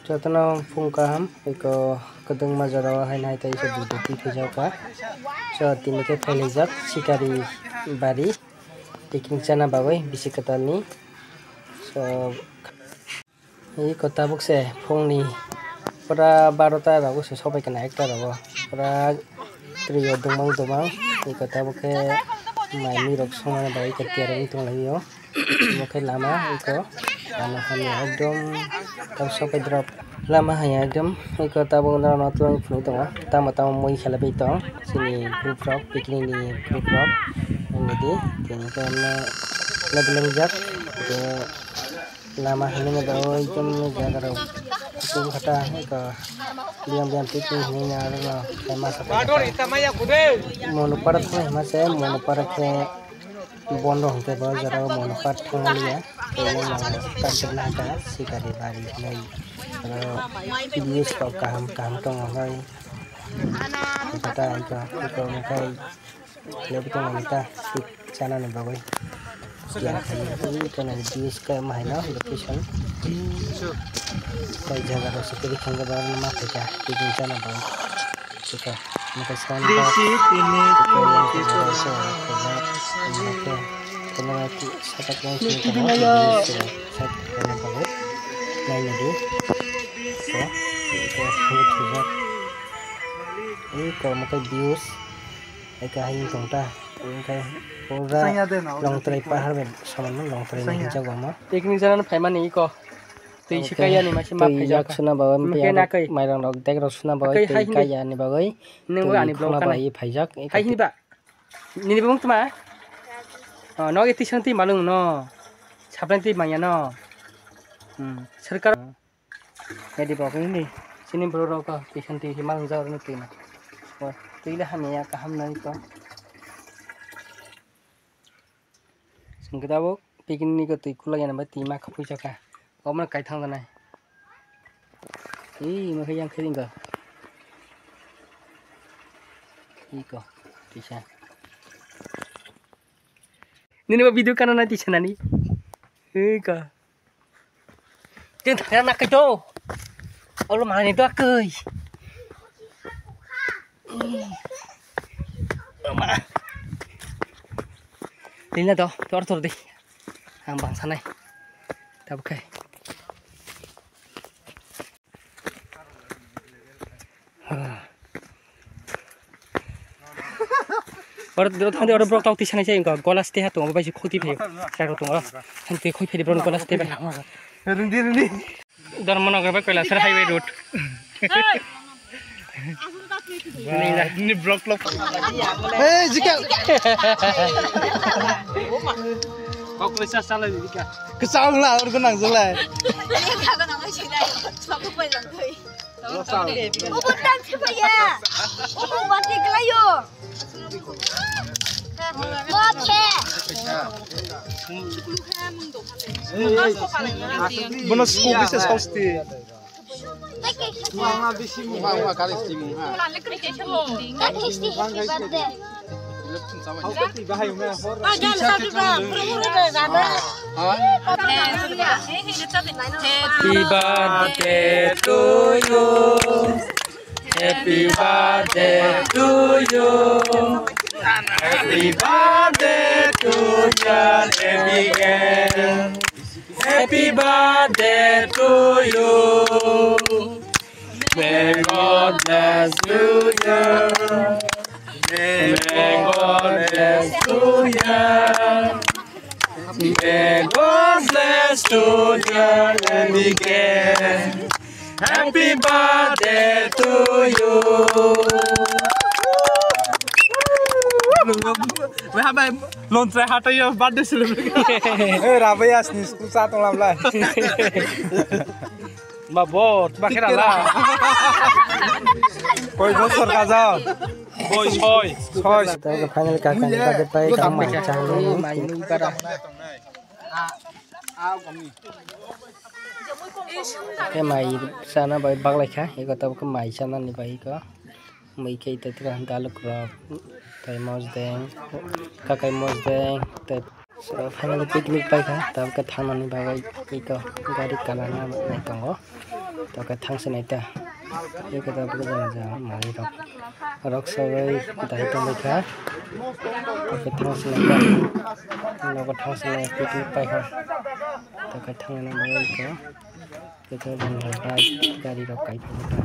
Jatana pungkaham iko kedeng majarawa hai nai tai se budu ti thejaka so tinike phailejak sikari bari taking chana babai bisikatalni so ei kota bukse phongni pura 12ta rago se sobai kana ekta rago pura triyo dumang ei kota buke maini rok songana bai ketiara tung layo mukai lama iko lama hanya ekdom tam sobai drop lama hanya ekdom iko tabung na tuang phunu tongo tama moi khalabai tong sini group rock bikini ni group rock ngedi tini kana labelang jak ke lama hanya ngado ikon jaga ro tu kata iko diam tipu ni na ro tema sa mono parat hai mase mono parat ke bondo hongte ba jara mono parat thanglia ini kanjeng naga sikari bari nai video kaham tong ngai kata iko mukai lebih tong kita channel ni bagai sejarah ini kan video ka mahina location kai jaga ro sikari khanga bar nama theka tikin channel bagai suka mukai sekarang ini kenapa sahabat yang saya bagai lain lagi so itu juga ini kalau mau views kayak ini tongta kayak pura long tray pahar ben sama long tray ni jaga mah teknik jalan payman ini kok tuh sekaya nih masih map jak suna bawa mairang rok tek rok suna bawa kaya nih bawa ini ani blog kan ini pajak ini pak ini bung tuh mah no itu santi malung no sapranti maya no सरकार यदि भएको नि सिनी बरो रक पेशेन्ट हिमाल जाउ नि तिना ओ तिले हामी यहाँ काम नै त संगदाबो पिकनिक त खुला याना बा तिमा खपै जका कमन काइ थांग नै ई मखे yang खरिङ ग ई को तिसा निने बा भिडियो काना नै तिसा नानी ई का jangan nak kejo, Allah mana itu akai, mana, ini lah tor deh, ang bangsa nih, tak pakai. Orang brok tahu tisan aja enggak, golas teh tu, apa baju khoti peh, cara tu enggak, nanti khoi peh di brok golas teh peh. Rundi. Darmana garba koila sir highway road. Ini blok. Jika. Kau kelisa salah jika. Kesal lah orang kenang salah. Bukan siapa ya? Mati kelayu. Bonus kopi se sausti. Mama bisi mama kali stimu. Happy birthday to you. Happy birthday to you. Happy birthday to Jan Abigail. Happy birthday to you. May God bless you. May God bless you. May God bless to Jan Abigail. Happy birthday to you. Wahai lontrai hata ya birthday celebrate. Rabai asni school saat ulang lah. Mabot, bakira lah. Koi bosor kazal. Koi. Kita final kakak kita pai kamai cari main pada. Cái mày sao nó bay bắt lại khác, thì có tao cái mày sao nó như vậy có mấy cái tới từ hàng lục rồi, tay mos đen, các cái mos đen, tay final picnic bay khác, tao cái thằng nó như vậy cái có, cái đi cả là này còn có, Tokai thangsen ita. Ini kita berjalan jalan mari rok sabai dari mereka. Tokai thangsen ita. Nopo thangsen ita itu pakai. Tokai thangsen mereka. Kita berjalan dari rok kai mereka.